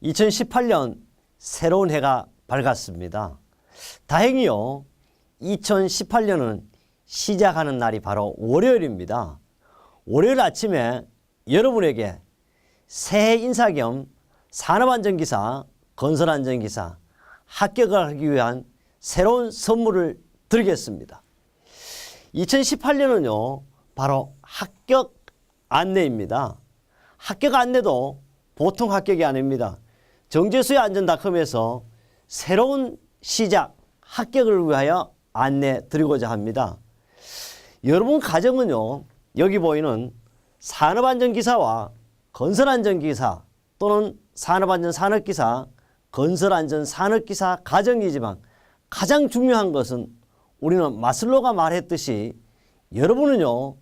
2018년 새로운 해가 밝았습니다. 다행히요, 2018년은 시작하는 날이 바로 월요일입니다. 월요일 아침에 여러분에게 새해 인사 겸 산업안전기사, 건설안전기사 합격을 하기 위한 새로운 선물을 드리겠습니다. 2018년은요, 바로 합격 안내입니다. 합격 안내도 보통 합격이 아닙니다. 정제수의 안전닷컴에서 새로운 시작, 합격을 위하여 안내 드리고자 합니다. 여러분 가정은요, 여기 보이는 산업안전기사와 건설안전기사 또는 산업안전산업기사, 건설안전산업기사 가정이지만 가장 중요한 것은 우리는 마슬로가 말했듯이 여러분은요,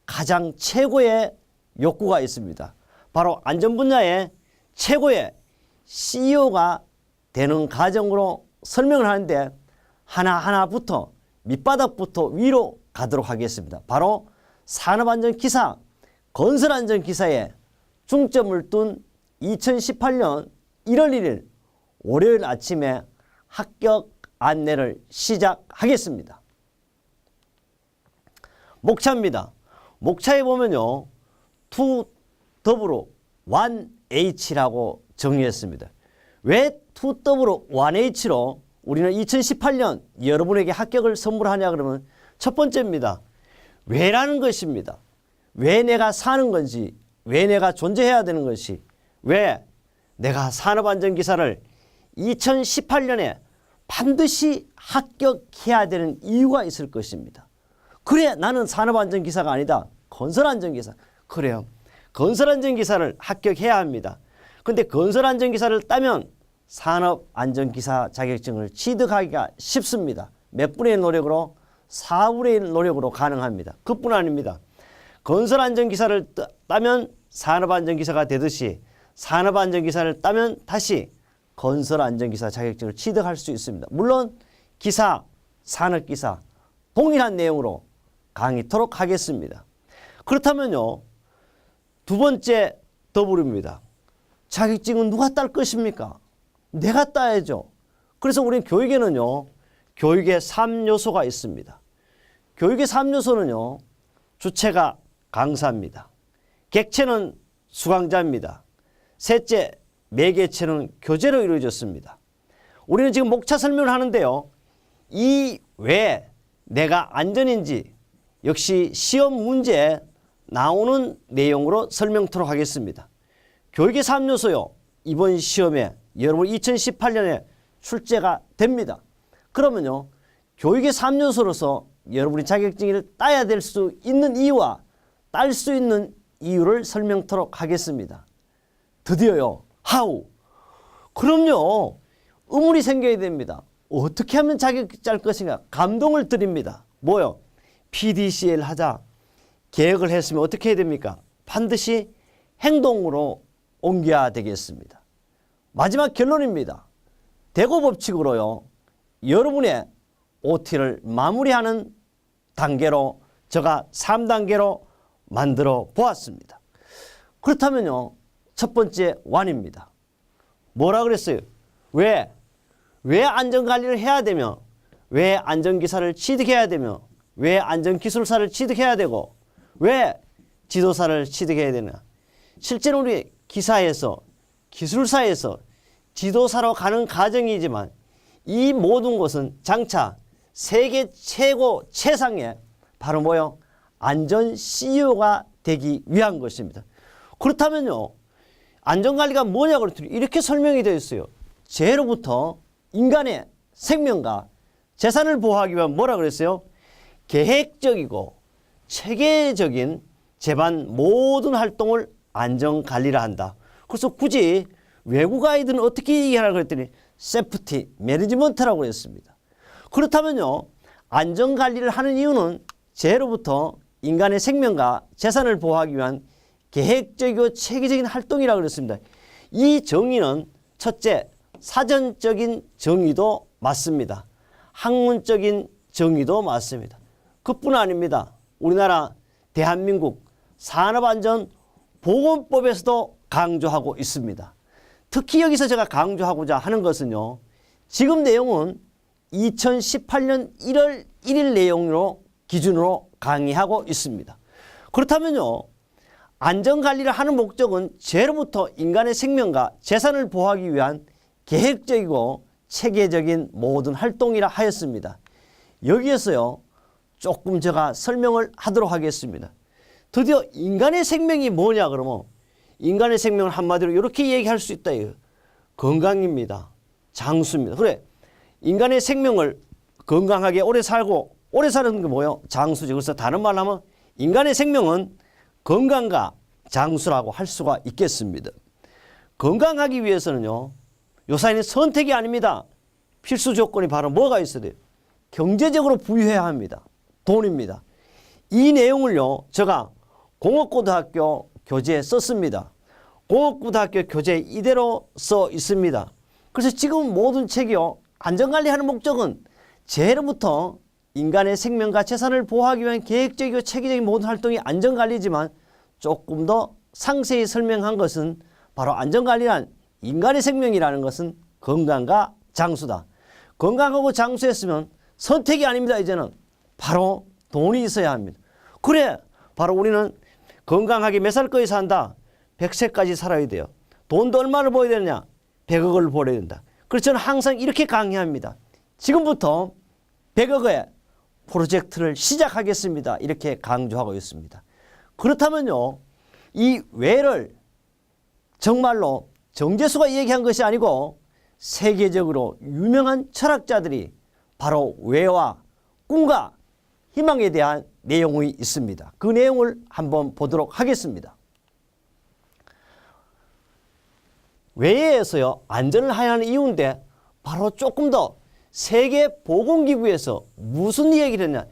가장 최고의 욕구가 있습니다. 바로 안전 분야의 최고의 CEO가 되는 과정으로 설명을 하는데 하나하나부터 밑바닥부터 위로 가도록 하겠습니다. 바로 산업안전기사, 건설안전기사에 중점을 둔 2018년 1월 1일 월요일 아침에 합격 안내를 시작하겠습니다. 목차입니다. 목차에 보면요, 투 더블어 1H라고 정의했습니다. 왜 투 더블어 1H로 우리는 2018년 여러분에게 합격을 선물하냐 그러면 첫 번째입니다. 왜라는 것입니다. 왜 내가 사는 건지, 왜 내가 존재해야 되는 것이, 왜 내가 산업안전기사를 2018년에 반드시 합격해야 되는 이유가 있을 것입니다. 그래, 나는 산업안전기사가 아니다. 건설안전기사. 그래요. 건설안전기사를 합격해야 합니다. 그런데 건설안전기사를 따면 산업안전기사 자격증을 취득하기가 쉽습니다. 몇 분의 1 노력으로? 4분의 1 노력으로 가능합니다. 그뿐 아닙니다. 건설안전기사를 따면 산업안전기사가 되듯이 산업안전기사를 따면 다시 건설안전기사 자격증을 취득할 수 있습니다. 물론 기사, 산업기사 동일한 내용으로 강의토록 하겠습니다. 그렇다면요, 두 번째 더블입니다. 자격증은 누가 딸 것입니까? 내가 따야죠. 그래서 우리는 교육에는요, 교육의 3요소가 있습니다. 교육의 3요소는요, 주체가 강사입니다. 객체는 수강자입니다. 셋째, 매개체는 교재로 이루어졌습니다. 우리는 지금 목차 설명을 하는데요, 이 외에 내가 안전인지 역시 시험 문제에 나오는 내용으로 설명토록 하겠습니다. 교육의 3요소요, 이번 시험에 여러분 2018년에 출제가 됩니다. 그러면요, 교육의 3요소로서 여러분이 자격증을 따야 될 수 있는 이유와 딸 수 있는 이유를 설명토록 하겠습니다. 드디어요, 하우. 그럼요, 의문이 생겨야 됩니다. 어떻게 하면 자격증 딸 것인가? 감동을 드립니다. 뭐요? PDCL 하자. 계획을 했으면 어떻게 해야 됩니까? 반드시 행동으로 옮겨야 되겠습니다. 마지막 결론입니다. 대고 법칙으로요, 여러분의 OT를 마무리하는 단계로 제가 3단계로 만들어 보았습니다. 그렇다면요, 첫 번째 1입니다. 뭐라 그랬어요? 왜 안전관리를 해야 되며, 왜 안전기사를 취득해야 되며, 왜 안전기술사를 취득해야 되고, 왜 지도사를 취득해야 되나? 실제로 우리 기사에서, 기술사에서 지도사로 가는 과정이지만 이 모든 것은 장차 세계 최고 최상의 바로 뭐요? 안전 CEO가 되기 위한 것입니다. 그렇다면요, 안전관리가 뭐냐고 그랬더니 이렇게 설명이 되어 있어요. 제로부터 인간의 생명과 재산을 보호하기 위한 뭐라 그랬어요? 계획적이고 체계적인 제반 모든 활동을 안전관리를 한다. 그래서 굳이 외국 가이드는 어떻게 얘기하라고 그랬더니 세프티 매니지먼트라고 했습니다. 그렇다면요, 안전관리를 하는 이유는 제로부터 인간의 생명과 재산을 보호하기 위한 계획적이고 체계적인 활동이라고 그랬습니다. 이 정의는 첫째, 사전적인 정의도 맞습니다. 학문적인 정의도 맞습니다. 그뿐 아닙니다. 우리나라 대한민국 산업안전보건법에서도 강조하고 있습니다. 특히 여기서 제가 강조하고자 하는 것은요. 지금 내용은 2018년 1월 1일 내용으로 기준으로 강의하고 있습니다. 그렇다면요. 안전관리를 하는 목적은 제로부터 인간의 생명과 재산을 보호하기 위한 계획적이고 체계적인 모든 활동이라 하였습니다. 여기에서요. 조금 제가 설명을 하도록 하겠습니다. 드디어 인간의 생명이 뭐냐 그러면 인간의 생명을 한마디로 이렇게 얘기할 수 있다. 건강입니다. 장수입니다. 그래 인간의 생명을 건강하게 오래 살고 오래 사는 게 뭐예요? 장수죠. 그래서 다른 말로 하면 인간의 생명은 건강과 장수라고 할 수가 있겠습니다. 건강하기 위해서는요. 요사이는 선택이 아닙니다. 필수 조건이 바로 뭐가 있어야 돼요? 경제적으로 부유해야 합니다. 돈입니다. 이 내용을요. 제가 공업고등학교 교재에 썼습니다. 공업고등학교 교재에 이대로 써 있습니다. 그래서 지금 모든 책이요. 안전관리하는 목적은 제로부터 인간의 생명과 재산을 보호하기 위한 계획적이고 체계적인 모든 활동이 안전관리지만 조금 더 상세히 설명한 것은 바로 안전관리란 인간의 생명이라는 것은 건강과 장수다. 건강하고 장수했으면 선택이 아닙니다. 이제는 바로 돈이 있어야 합니다. 그래 바로 우리는 건강하게 몇 살까지 산다? 100세까지 살아야 돼요. 돈도 얼마를 벌어야 되느냐? 100억을 벌어야 된다. 그래서 저는 항상 이렇게 강의합니다. 지금부터 100억의 프로젝트를 시작하겠습니다. 이렇게 강조하고 있습니다. 그렇다면요. 이 외를 정말로 정제수가 얘기한 것이 아니고 세계적으로 유명한 철학자들이 바로 외와 꿈과 희망에 대한 내용이 있습니다. 그 내용을 한번 보도록 하겠습니다. 외에서요 안전을 하는 이유인데 바로 조금 더 세계보건기구에서 무슨 얘기를 했냐.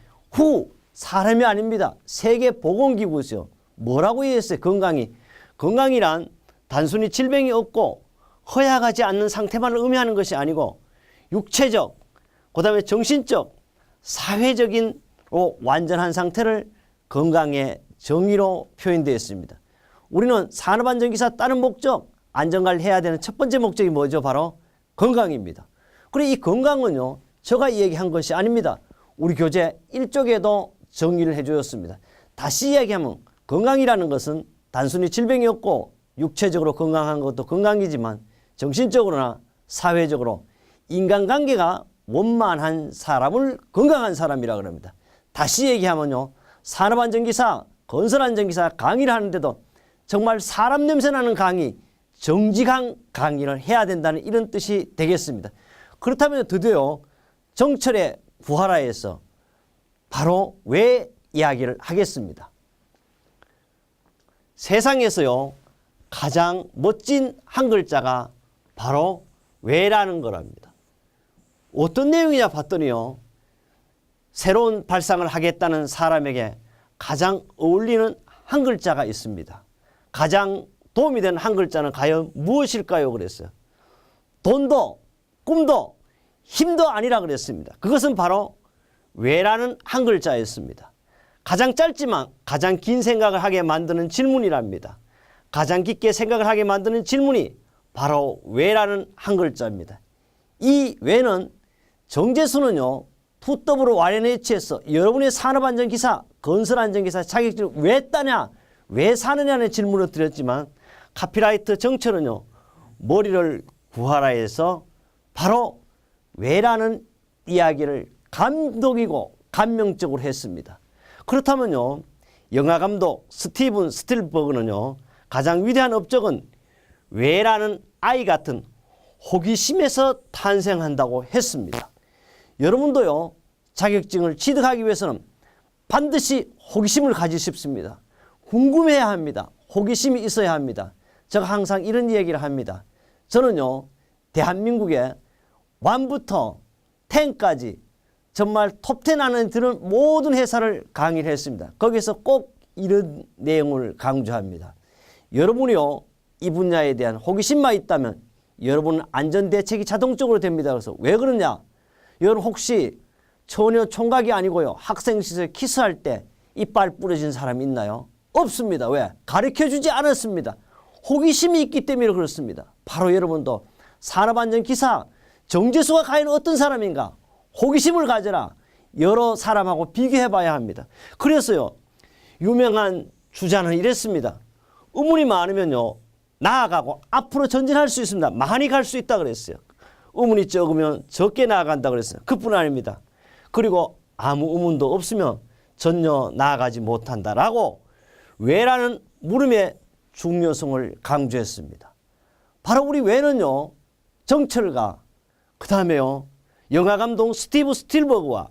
사람이 아닙니다. 세계보건기구에서 뭐라고 얘기했어요? 건강이란 단순히 질병이 없고 허약하지 않는 상태만을 의미하는 것이 아니고 육체적, 그 다음에 정신적, 사회적인 완전한 상태를 건강의 정의로 표현되어 있습니다. 우리는 산업안전기사 다른 목적, 안전관리를 해야 되는 첫 번째 목적이 뭐죠? 바로 건강입니다. 그리고 이 건강은요. 제가 얘기한 것이 아닙니다. 우리 교재 1쪽에도 정의를 해주었습니다. 다시 이야기하면 건강이라는 것은 단순히 질병이 없고 육체적으로 건강한 것도 건강이지만 정신적으로나 사회적으로 인간관계가 원만한 사람을 건강한 사람이라고 합니다. 다시 얘기하면요. 산업안전기사, 건설안전기사 강의를 하는데도 정말 사람 냄새나는 강의, 정직한 강의를 해야 된다는 이런 뜻이 되겠습니다. 그렇다면 드디어 정철의 부활하에서 바로 왜 이야기를 하겠습니다. 세상에서요. 가장 멋진 한 글자가 바로 왜라는 거랍니다. 어떤 내용이냐 봤더니요. 새로운 발상을 하겠다는 사람에게 가장 어울리는 한 글자가 있습니다. 가장 도움이 되는 한 글자는 과연 무엇일까요? 그랬어요. 돈도 꿈도 힘도 아니라 그랬습니다. 그것은 바로 왜라는 한 글자였습니다. 가장 짧지만 가장 긴 생각을 하게 만드는 질문이랍니다. 가장 깊게 생각을 하게 만드는 질문이 바로 왜라는 한 글자입니다. 이 왜는 정제수는요. 2WYNH에서 여러분의 산업안전기사, 건설안전기사 자격증을 왜 따냐, 왜 사느냐는 질문을 드렸지만 카피라이터 정철은요. 머리를 구하라해서 바로 왜라는 이야기를 감독이고 감명적으로 했습니다. 그렇다면요. 영화감독 스티븐 스필버그는요. 가장 위대한 업적은 왜라는 아이 같은 호기심에서 탄생한다고 했습니다. 여러분도요. 자격증을 취득하기 위해서는 반드시 호기심을 가지십습니다. 궁금해야 합니다. 호기심이 있어야 합니다. 제가 항상 이런 얘기를 합니다. 저는요. 대한민국의 1부터 10까지 정말 톱10 안에 드는 모든 회사를 강의를 했습니다. 거기서 꼭 이런 내용을 강조합니다. 여러분이요. 이 분야에 대한 호기심만 있다면 여러분은 안전대책이 자동적으로 됩니다. 그래서 왜 그러냐? 여러분 혹시 처녀 총각이 아니고요. 학생 시절 키스할 때 이빨 부러진 사람 있나요? 없습니다. 왜? 가르쳐주지 않았습니다. 호기심이 있기 때문에 그렇습니다. 바로 여러분도 산업안전기사 정재수가 과연 어떤 사람인가 호기심을 가져라. 여러 사람하고 비교해 봐야 합니다. 그래서요 유명한 주자는 이랬습니다. 의문이 많으면요 나아가고 앞으로 전진할 수 있습니다. 많이 갈 수 있다 그랬어요. 의문이 적으면 적게 나아간다 그랬어요. 그뿐 아닙니다. 그리고 아무 의문도 없으면 전혀 나아가지 못한다라고 왜라는 물음의 중요성을 강조했습니다. 바로 우리 왜는요 정철과 그 다음에요 영화감독 스티브 스필버그와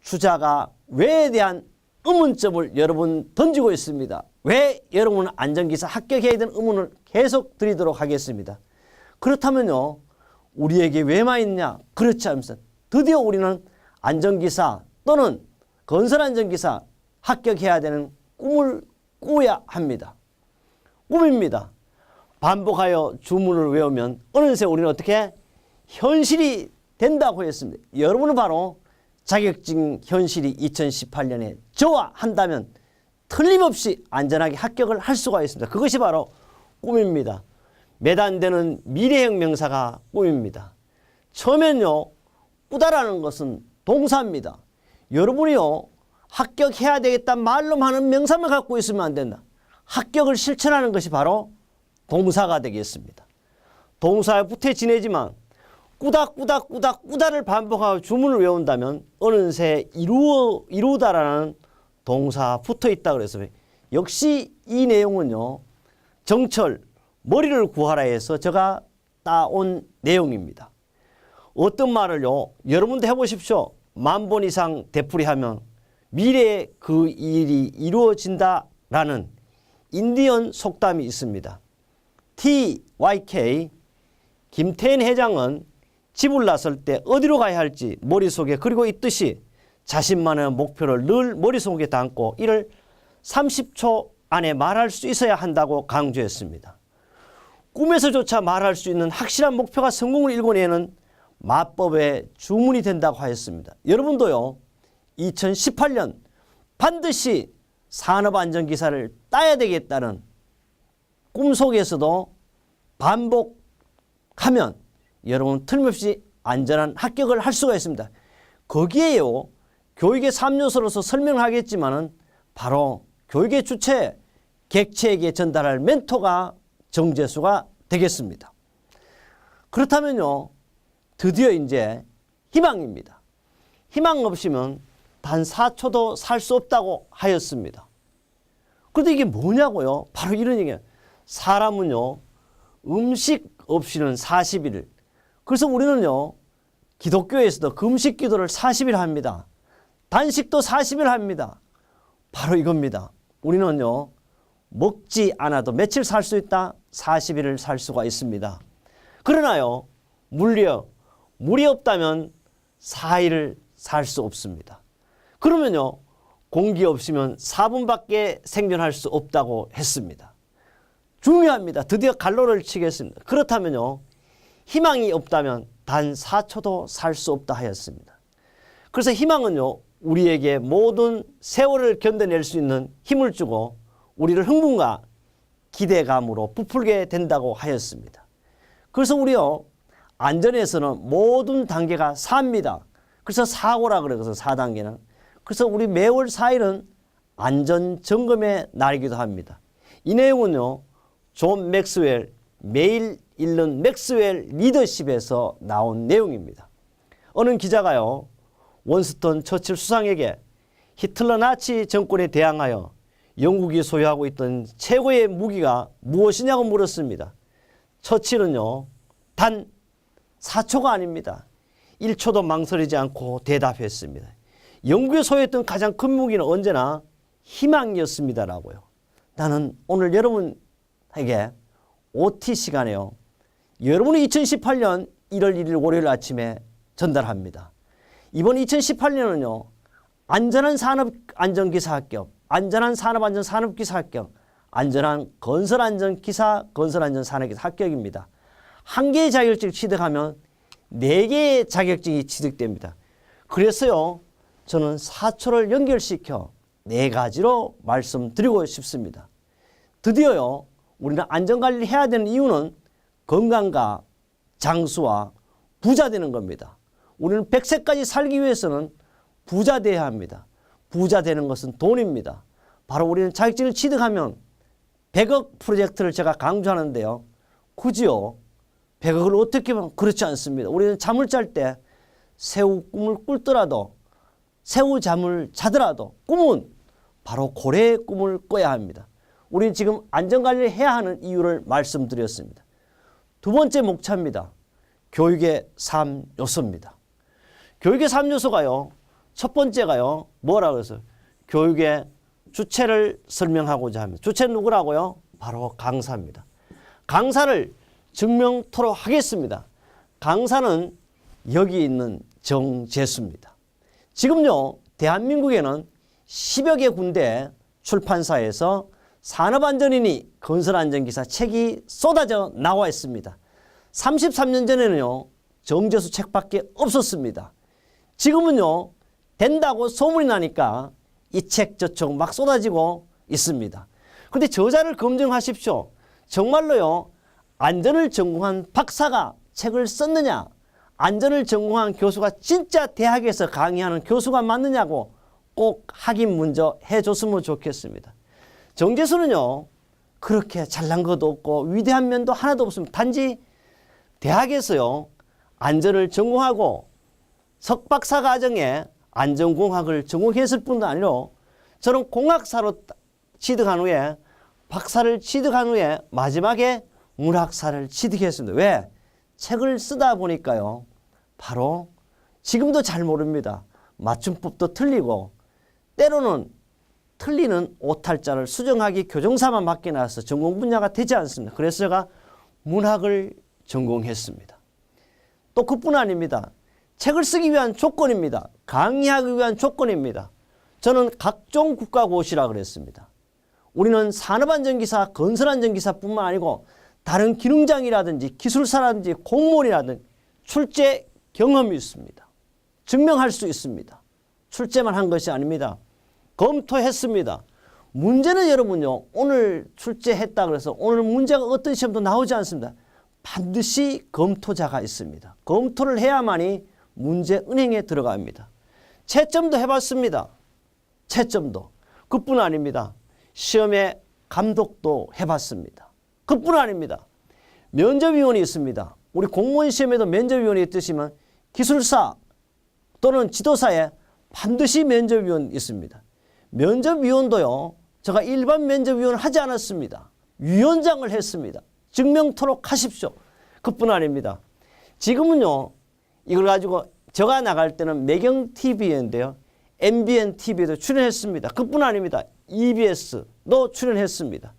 주자가 왜에 대한 의문점을 여러분 던지고 있습니다. 왜 여러분은 안전기사 합격해야 되는 의문을 계속 드리도록 하겠습니다. 그렇다면요 우리에게 왜만 있냐? 그렇지 않습니다. 드디어 우리는 안전기사 또는 건설안전기사 합격해야 되는 꿈을 꾸어야 합니다. 꿈입니다. 반복하여 주문을 외우면 어느새 우리는 어떻게 현실이 된다고 했습니다. 여러분은 바로 자격증 현실이 2018년에 저와 한다면 틀림없이 안전하게 합격을 할 수가 있습니다. 그것이 바로 꿈입니다. 매단되는 미래형 명사가 꿈입니다. 처음엔요 꾸다라는 것은 동사입니다. 여러분이요 합격해야 되겠다 말로만 하는 명사만 갖고 있으면 안 된다. 합격을 실천하는 것이 바로 동사가 되겠습니다. 동사에 붙어 지내지만 꾸다를 반복하고 주문을 외운다면 어느새 이루다라는 동사 붙어 있다 그래서 역시 이 내용은요 정철 머리를 구하라 해서 제가 따온 내용입니다. 어떤 말을요 여러분도 해보십시오. 10,000번 이상 되풀이하면 미래에 그 일이 이루어진다라는 인디언 속담이 있습니다. TYK 김태현 회장은 집을 나설 때 어디로 가야 할지 머릿속에 그리고 있듯이 자신만의 목표를 늘 머릿속에 담고 이를 30초 안에 말할 수 있어야 한다고 강조했습니다. 꿈에서조차 말할 수 있는 확실한 목표가 성공을 일궈내는 마법의 주문이 된다고 하였습니다. 여러분도요 2018년 반드시 산업안전기사를 따야 되겠다는 꿈속에서도 반복하면 여러분 틀림없이 안전한 합격을 할 수가 있습니다. 거기에요 교육의 3요소로서 설명하겠지만은 바로 교육의 주체 객체에게 전달할 멘토가 정재수가 되겠습니다. 그렇다면요 드디어 이제 희망입니다. 희망 없이면 단 4초도 살 수 없다고 하였습니다. 그런데 이게 뭐냐고요? 바로 이런 얘기예요. 사람은요 음식 없이는 40일. 그래서 우리는요 기독교에서도 금식 기도를 40일 합니다. 단식도 40일 합니다. 바로 이겁니다. 우리는요 먹지 않아도 며칠 살 수 있다? 40일을 살 수가 있습니다. 그러나요 물이 없다면 4일을 살 수 없습니다. 그러면요 공기 없으면 4분밖에 생존할 수 없다고 했습니다. 중요합니다. 드디어 갈로를 치겠습니다. 그렇다면요 희망이 없다면 단 4초도 살 수 없다 하였습니다. 그래서 희망은요 우리에게 모든 세월을 견뎌낼 수 있는 힘을 주고 우리를 흥분과 기대감으로 부풀게 된다고 하였습니다. 그래서 우리요 안전에서는 모든 단계가 4입니다. 그래서 4고라 그래서 4단계는. 그래서 우리 매월 4일은 안전점검의 날이기도 합니다. 이 내용은요 존 맥스웰 매일 읽는 맥스웰 리더십에서 나온 내용입니다. 어느 기자가요 원스턴 처칠 수상에게 히틀러 나치 정권에 대항하여 영국이 소유하고 있던 최고의 무기가 무엇이냐고 물었습니다. 처칠은요 단 4초가 아닙니다. 1초도 망설이지 않고 대답했습니다. 영국이 소유했던 가장 큰 무기는 언제나 희망이었습니다라고요. 나는 오늘 여러분에게 OT 시간에요. 여러분이 2018년 1월 1일 월요일 아침에 전달합니다. 이번 2018년은요. 안전한 산업안전기사 합격, 안전한 산업안전산업기사 합격, 안전한 건설안전기사, 건설안전산업기사 합격입니다. 한 개의 자격증을 취득하면 4개의 자격증이 취득됩니다. 그래서요. 저는 4초를 연결시켜 4가지로 말씀드리고 싶습니다. 드디어요. 우리는 안전관리를 해야 되는 이유는 건강과 장수와 부자 되는 겁니다. 우리는 100세까지 살기 위해서는 부자 되어야 합니다. 부자 되는 것은 돈입니다. 바로 우리는 자격증을 취득하면 100억 프로젝트를 제가 강조하는데요. 굳이요. 100억을 어떻게 보면 그렇지 않습니다. 우리는 잠을 잘 때 새우 꿈을 꿀더라도 새우 잠을 자더라도 꿈은 바로 고래의 꿈을 꿔야 합니다. 우리는 지금 안전관리를 해야 하는 이유를 말씀드렸습니다. 두 번째 목차입니다. 교육의 3요소입니다. 교육의 3요소가요. 첫 번째가요. 뭐라고 해서 교육의 주체를 설명하고자 합니다. 주체는 누구라고요? 바로 강사입니다. 강사를 증명토록 하겠습니다. 강사는 여기 있는 정재수입니다. 지금요. 대한민국에는 10여 개 군데 출판사에서 산업안전인이 건설안전기사 책이 쏟아져 나와 있습니다. 33년 전에는요. 정재수 책밖에 없었습니다. 지금은요. 된다고 소문이 나니까 이 책 저책 막 쏟아지고 있습니다. 그런데 저자를 검증하십시오. 정말로요. 안전을 전공한 박사가 책을 썼느냐, 안전을 전공한 교수가 진짜 대학에서 강의하는 교수가 맞느냐고 꼭 확인 먼저 해줬으면 좋겠습니다. 정재수는요. 그렇게 잘난 것도 없고 위대한 면도 하나도 없습니다. 단지 대학에서요. 안전을 전공하고 석박사 과정에 안전공학을 전공했을 뿐도 아니라 저는 공학사로 취득한 후에 박사를 취득한 후에 마지막에 문학사를 취득했습니다. 왜? 책을 쓰다 보니까요. 바로 지금도 잘 모릅니다. 맞춤법도 틀리고 때로는 틀리는 오탈자를 수정하기 교정사만 맡겨놔서 전공 분야가 되지 않습니다. 그래서 제가 문학을 전공했습니다. 또 그뿐 아닙니다. 책을 쓰기 위한 조건입니다. 강의하기 위한 조건입니다. 저는 각종 국가고시라 그랬습니다. 우리는 산업안전기사, 건설안전기사뿐만 아니고 다른 기능장이라든지 기술사라든지 공무원이라든지 출제 경험이 있습니다. 증명할 수 있습니다. 출제만 한 것이 아닙니다. 검토했습니다. 문제는 여러분요. 오늘 출제했다 그래서 오늘 문제가 어떤 시험도 나오지 않습니다. 반드시 검토자가 있습니다. 검토를 해야만이 문제 은행에 들어갑니다. 채점도 해봤습니다. 채점도. 그뿐 아닙니다. 시험에 감독도 해봤습니다. 그뿐 아닙니다. 면접위원이 있습니다. 우리 공무원 시험에도 면접위원이 있듯이면 기술사 또는 지도사에 반드시 면접위원이 있습니다. 면접위원도요. 제가 일반 면접위원을 하지 않았습니다. 위원장을 했습니다. 증명토록 하십시오. 그뿐 아닙니다. 지금은요. 이걸 가지고 제가 나갈 때는 매경TV인데요. MBN TV에도 출연했습니다. 그뿐 아닙니다. EBS도 출연했습니다.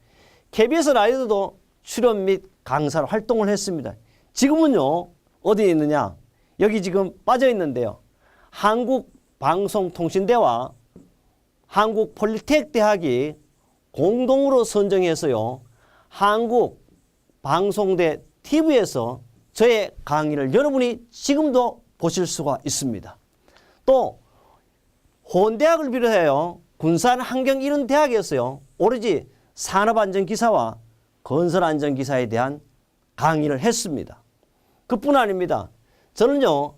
KBS 라디오도 출연 및 강사로 활동을 했습니다. 지금은요. 어디에 있느냐. 여기 지금 빠져 있는데요. 한국방송통신대와 한국폴리텍대학이 공동으로 선정해서요. 한국방송대 TV에서 저의 강의를 여러분이 지금도 보실 수가 있습니다. 또 호원대학을 비롯하여 군산 환경 이런 대학에서요. 오로지 산업안전기사와 건설안전기사에 대한 강의를 했습니다. 그뿐 아닙니다. 저는요.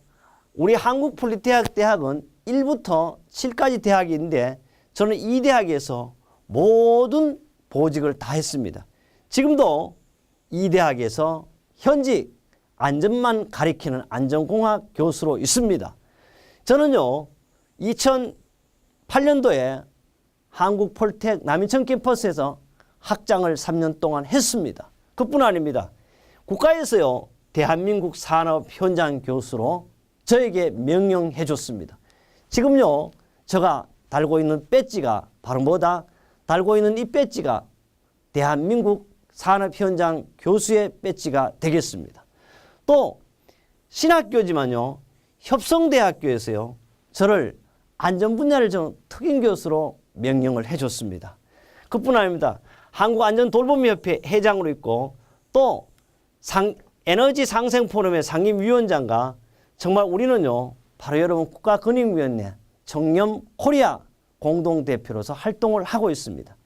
우리 한국폴리테크대학은 1부터 7까지 대학이 있는데 저는 이 대학에서 모든 보직을 다 했습니다. 지금도 이 대학에서 현직 안전만 가리키는 안전공학 교수로 있습니다. 저는요. 2008년도에 한국폴텍 남인천 캠퍼스에서 학장을 3년 동안 했습니다. 그뿐 아닙니다. 국가에서요. 대한민국 산업 현장 교수로 저에게 명령해 줬습니다. 지금요. 제가 달고 있는 배지가 바로 뭐다? 달고 있는 이 배지가 대한민국 산업 현장 교수의 배지가 되겠습니다. 또 신학교지만요. 협성대학교에서요. 저를 안전 분야를 좀 특임 교수로 명령을 해줬습니다. 그뿐 아닙니다. 한국안전돌봄협회 회장으로 있고 또 에너지 상생 포럼의 상임위원장과 정말 우리는요. 바로 여러분 국가근익위원회 청렴 코리아 공동대표로서 활동을 하고 있습니다.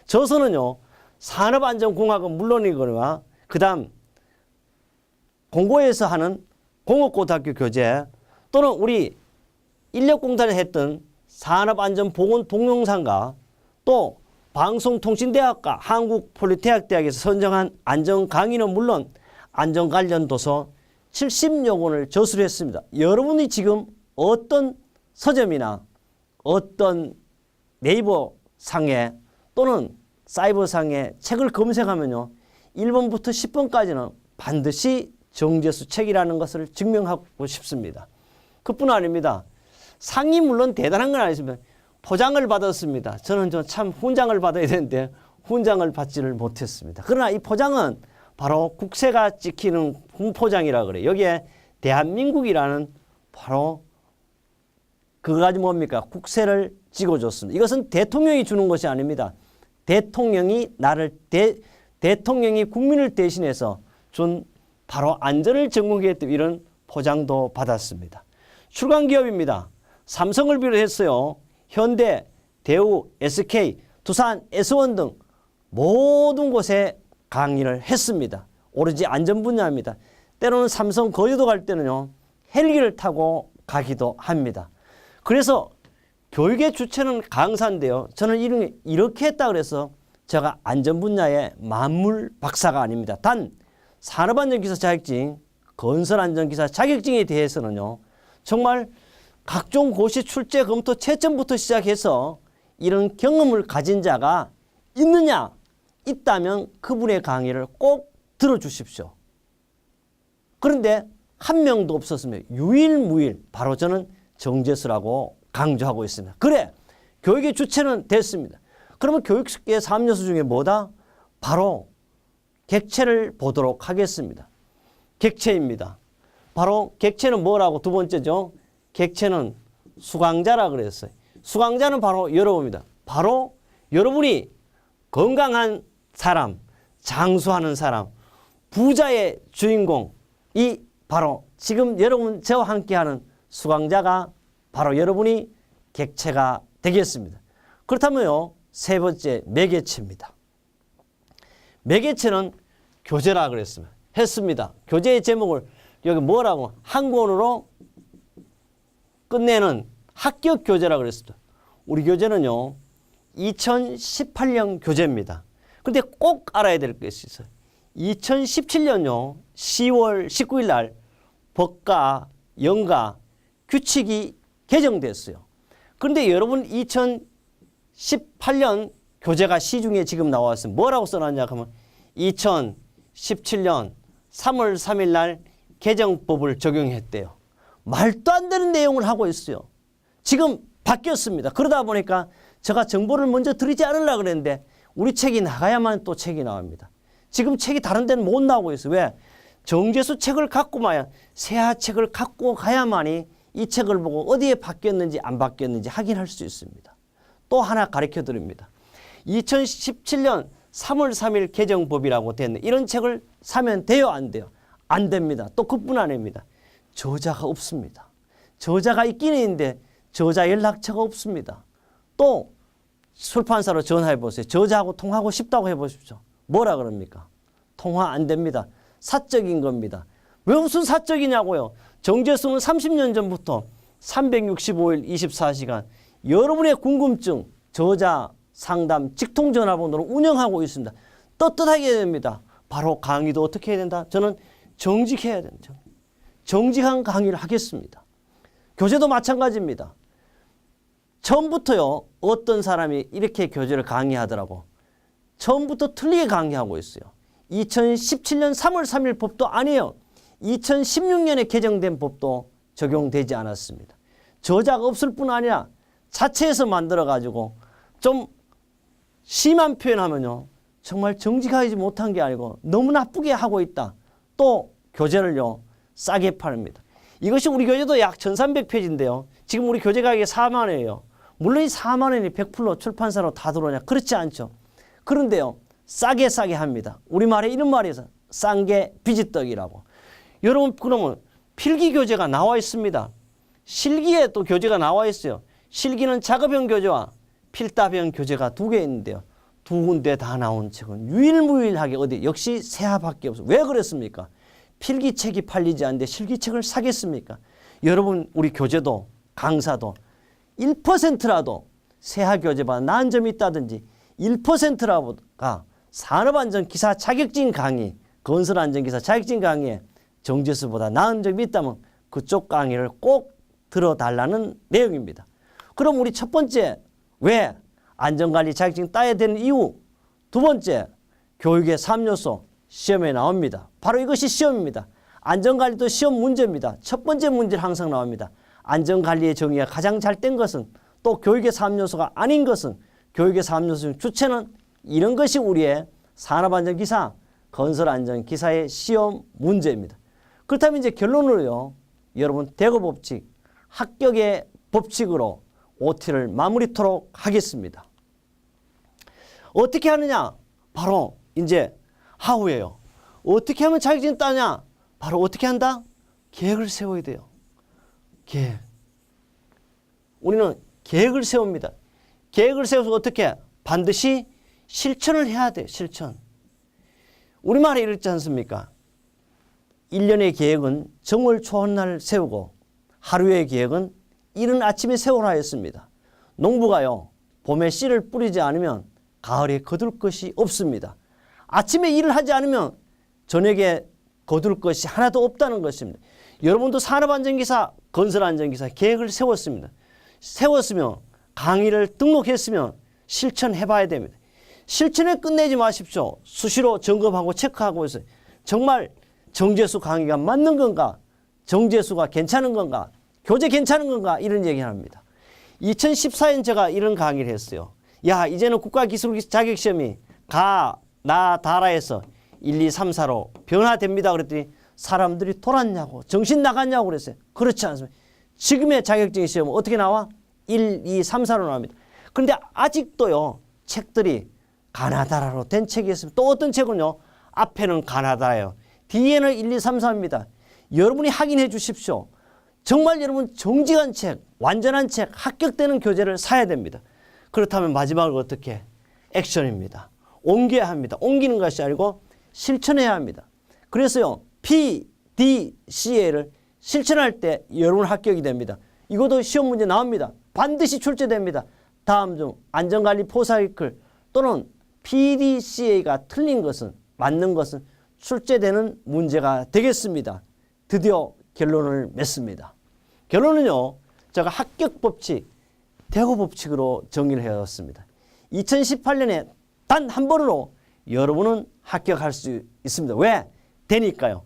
저서는요. 산업안전공학은 물론이거나 그다음 공고에서 하는 공업고등학교 교재 또는 우리 인력공단에 했던 산업안전보건 동영상과 또 방송통신대학과 한국폴리테크대학에서 선정한 안전 강의는 물론 안전 관련 도서 70여 권을 저술했습니다. 여러분이 지금 어떤 서점이나 어떤 네이버 상에 또는 사이버 상에 책을 검색하면요. 1번부터 10번까지는 반드시 정재수 책이라는 것을 증명하고 싶습니다. 그뿐 아닙니다. 상이 물론 대단한 건 아니지만 포장을 받았습니다. 저는 참 훈장을 받아야 되는데 훈장을 받지를 못했습니다. 그러나 이 포장은 바로 국세가 찍히는 훈포장이라 그래요. 여기에 대한민국이라는 바로 그거 뭡니까? 국세를 찍어줬습니다. 이것은 대통령이 주는 것이 아닙니다. 대통령이 대통령이 국민을 대신해서 준 바로 안전을 전공했던 이런 포장도 받았습니다. 출간 기업입니다. 삼성을 비롯했어요. 현대, 대우, SK, 두산, S1 등 모든 곳에 강의를 했습니다. 오로지 안전 분야입니다. 때로는 삼성 거제도 갈 때는요. 헬기를 타고 가기도 합니다. 그래서 교육의 주체는 강사인데요. 저는 이렇게 했다 그래서 제가 안전 분야의 만물 박사가 아닙니다. 단 산업안전기사 자격증, 건설안전기사 자격증에 대해서는요. 정말 각종 고시 출제 검토 채점부터 시작해서 이런 경험을 가진 자가 있느냐? 있다면 그분의 강의를 꼭 들어주십시오. 그런데 한 명도 없었으면 유일무일 바로 저는 정재수라고 강조하고 있습니다. 그래 교육의 주체는 됐습니다. 그러면 교육계 3요소 중에 뭐다? 바로 객체를 보도록 하겠습니다. 객체입니다. 바로 객체는 뭐라고 두 번째죠. 객체는 수강자라 그랬어요. 수강자는 바로 여러분입니다. 바로 여러분이 건강한 사람, 장수하는 사람, 부자의 주인공이 바로 지금 여러분 저와 함께하는 수강자가 바로 여러분이 객체가 되겠습니다. 그렇다면요. 세 번째 매개체입니다. 매개체는 교재라 그랬습니다. 했습니다. 교재의 제목을 여기 뭐라고 한 권으로 끝내는 합격 교재라 그랬습니다. 우리 교재는요. 2018년 교재입니다. 그런데 꼭 알아야 될 것이 있어요. 2017년요. 10월 19일 날 법과 연가 규칙이 개정됐어요. 그런데 여러분 2018년 교재가 시중에 지금 나왔어요. 뭐라고 써놨냐 하면 2017년 3월 3일 날 개정법을 적용했대요. 말도 안 되는 내용을 하고 있어요. 지금 바뀌었습니다. 그러다 보니까 제가 정보를 먼저 드리지 않으려고 그랬는데 우리 책이 나가야만 또 책이 나옵니다. 지금 책이 다른 데는 못 나오고 있어요. 왜? 정재수 책을 갖고 마야 새하 책을 갖고 가야만이 이 책을 보고 어디에 바뀌었는지 안 바뀌었는지 확인할 수 있습니다. 또 하나 가르쳐 드립니다. 2017년 3월 3일 개정법이라고 됐네. 이런 책을 사면 돼요? 안 돼요? 안 됩니다. 또 그뿐 아닙니다. 저자가 없습니다. 저자가 있기는 있는데 저자 연락처가 없습니다. 또 출판사로 전화해 보세요. 저자하고 통화하고 싶다고 해보십시오. 뭐라 그럽니까? 통화 안 됩니다. 사적인 겁니다. 왜 무슨 사적이냐고요. 정재수는 30년 전부터 365일 24시간 여러분의 궁금증, 저자, 상담, 직통전화번호로 운영하고 있습니다. 떳떳하게 해야 됩니다. 바로 강의도 어떻게 해야 된다? 저는 정직해야 된다. 정직한 강의를 하겠습니다. 교재도 마찬가지입니다. 처음부터요. 어떤 사람이 이렇게 교재를 강의하더라고. 처음부터 틀리게 강의하고 있어요. 2017년 3월 3일 법도 아니에요. 2016년에 개정된 법도 적용되지 않았습니다. 저자가 없을 뿐 아니라 자체에서 만들어가지고 좀 심한 표현하면요. 정말 정직하지 못한 게 아니고 너무 나쁘게 하고 있다. 또 교재를요. 싸게 팔립니다. 이것이 우리 교재도 약 1300페이지인데요. 지금 우리 교재 가격이 4만 원이에요. 물론 이 4만 원이 100% 출판사로 다 들어오냐? 그렇지 않죠. 그런데요. 싸게 합니다. 우리말에 이런 말이 있어요. 싼 게 비지떡이라고. 여러분 그러면 필기 교재가 나와 있습니다. 실기에 또 교재가 나와 있어요. 실기는 작업형 교재와 필답형 교재가 두 개 있는데요. 두 군데 다 나온 책은 유일무이하게 어디 역시 세아밖에 없어. 왜 그랬습니까? 필기책이 팔리지 않는데 실기책을 사겠습니까? 여러분 우리 교재도 강사도 1%라도 세아 교재보다 나은 점이 있다든지 1%라가 산업안전기사 자격증 강의, 건설안전기사 자격증 강의에 정제수보다 나은 점이 있다면 그쪽 강의를 꼭 들어달라는 내용입니다. 그럼 우리 첫 번째, 왜 안전관리 자격증 따야 되는 이유, 두 번째, 교육의 3요소 시험에 나옵니다. 바로 이것이 시험입니다. 안전관리도 시험 문제입니다. 첫 번째 문제는 항상 나옵니다. 안전관리의 정의가 가장 잘 된 것은, 또 교육의 3요소가 아닌 것은, 교육의 3요소 중 주체는, 이런 것이 우리의 산업안전기사, 건설안전기사의 시험 문제입니다. 그렇다면 이제 결론으로요, 여러분 대거법칙, 합격의 법칙으로 OT를 마무리토록 하겠습니다. 어떻게 하느냐? 바로 이제 하우예요. 어떻게 하면 자격증 따냐? 바로 어떻게 한다? 계획을 세워야 돼요. 계획. 우리는 계획을 세웁니다. 계획을 세워서 어떻게? 반드시 실천을 해야 돼요. 실천. 우리말에 이렇지 않습니까? 1년의 계획은 정월 초하날 세우고 하루의 계획은 이른 아침에 세우라 했습니다. 농부가요, 봄에 씨를 뿌리지 않으면 가을에 거둘 것이 없습니다. 아침에 일을 하지 않으면 저녁에 거둘 것이 하나도 없다는 것입니다. 여러분도 산업안전기사, 건설안전기사 계획을 세웠습니다. 세웠으면, 강의를 등록했으면 실천해봐야 됩니다. 실천에 끝내지 마십시오. 수시로 점검하고 체크하고 있어요. 정말 정제수 강의가 맞는 건가? 정제수가 괜찮은 건가? 교재 괜찮은 건가? 이런 얘기를 합니다. 2014년 제가 이런 강의를 했어요. 야, 이제는 국가기술 자격시험이 가, 나, 다라에서 1, 2, 3, 4로 변화됩니다. 그랬더니 사람들이 돌았냐고, 정신 나갔냐고 그랬어요. 그렇지 않습니다. 지금의 자격증 시험은 어떻게 나와? 1, 2, 3, 4로 나옵니다. 그런데 아직도요, 책들이 가나다라로 된 책이 있습니다. 또 어떤 책은요, 앞에는 가나다라예요. 뒤에는 1, 2, 3, 4입니다. 여러분이 확인해 주십시오. 정말 여러분 정직한 책, 완전한 책, 합격되는 교재를 사야 됩니다. 그렇다면 마지막으로 어떻게? 액션입니다. 옮겨야 합니다. 옮기는 것이 아니고 실천해야 합니다. 그래서요, PDCA를 실천할 때 여러분 합격이 됩니다. 이것도 시험 문제 나옵니다. 반드시 출제됩니다. 다음 중 안전관리 포사이클 또는 PDCA가 틀린 것은, 맞는 것은 출제되는 문제가 되겠습니다. 드디어 결론을 맺습니다. 결론은요, 제가 합격법칙, 대거법칙으로 정리를 해왔습니다. 2018년에 단 한 번으로 여러분은 합격할 수 있습니다. 왜? 되니까요.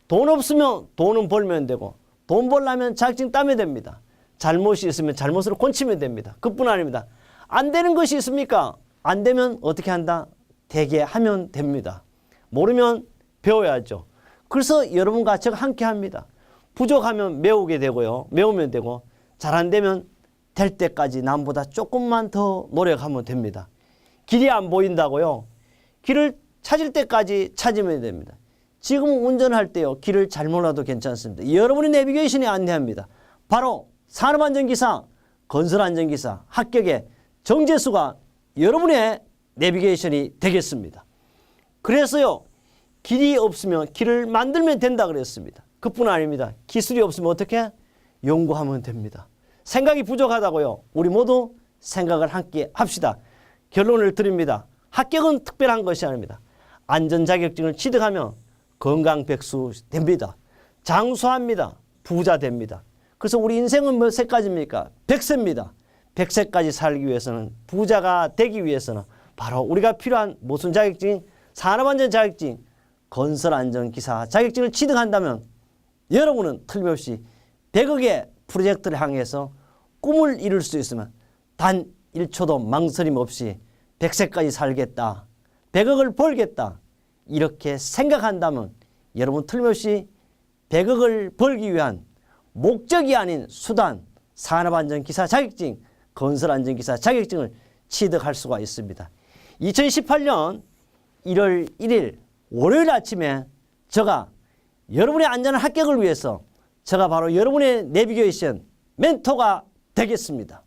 돈 없으면 돈은 벌면 되고, 돈 벌려면 자격증 따면 됩니다. 잘못이 있으면 잘못으로 고치면 됩니다. 그뿐 아닙니다. 안 되는 것이 있습니까? 안 되면 어떻게 한다? 되게 하면 됩니다. 모르면 배워야죠. 그래서 여러분과 제가 함께 합니다. 부족하면 메우게 되고요. 메우면 되고, 잘 안 되면 될 때까지 남보다 조금만 더 노력하면 됩니다. 길이 안 보인다고요? 길을 찾을 때까지 찾으면 됩니다. 지금 운전할 때요, 길을 잘 몰라도 괜찮습니다. 여러분의 내비게이션이 안내합니다. 바로 산업안전기사, 건설안전기사 합격의 정제수가 여러분의 내비게이션이 되겠습니다. 그래서요, 길이 없으면 길을 만들면 된다 그랬습니다. 그뿐 아닙니다. 기술이 없으면 어떻게? 연구하면 됩니다. 생각이 부족하다고요? 우리 모두 생각을 함께 합시다. 결론을 드립니다. 합격은 특별한 것이 아닙니다. 안전자격증을 취득하면 건강백수 됩니다. 장수합니다. 부자 됩니다. 그래서 우리 인생은 몇 세까지입니까? 100세입니다. 100세까지 살기 위해서는, 부자가 되기 위해서는 바로 우리가 필요한 무슨 자격증? 산업안전 자격증, 건설안전기사 자격증을 취득한다면 여러분은 틀림없이 100억의 프로젝트를 향해서 꿈을 이룰 수 있으면 단 1초도 망설임 없이 100세까지 살겠다, 100억을 벌겠다, 이렇게 생각한다면 여러분 틀림없이 100억을 벌기 위한 목적이 아닌 수단, 산업안전기사 자격증, 건설안전기사 자격증을 취득할 수가 있습니다. 2018년 1월 1일 월요일 아침에 제가 여러분의 안전한 합격을 위해서 제가 바로 여러분의 내비게이션 멘토가 되겠습니다.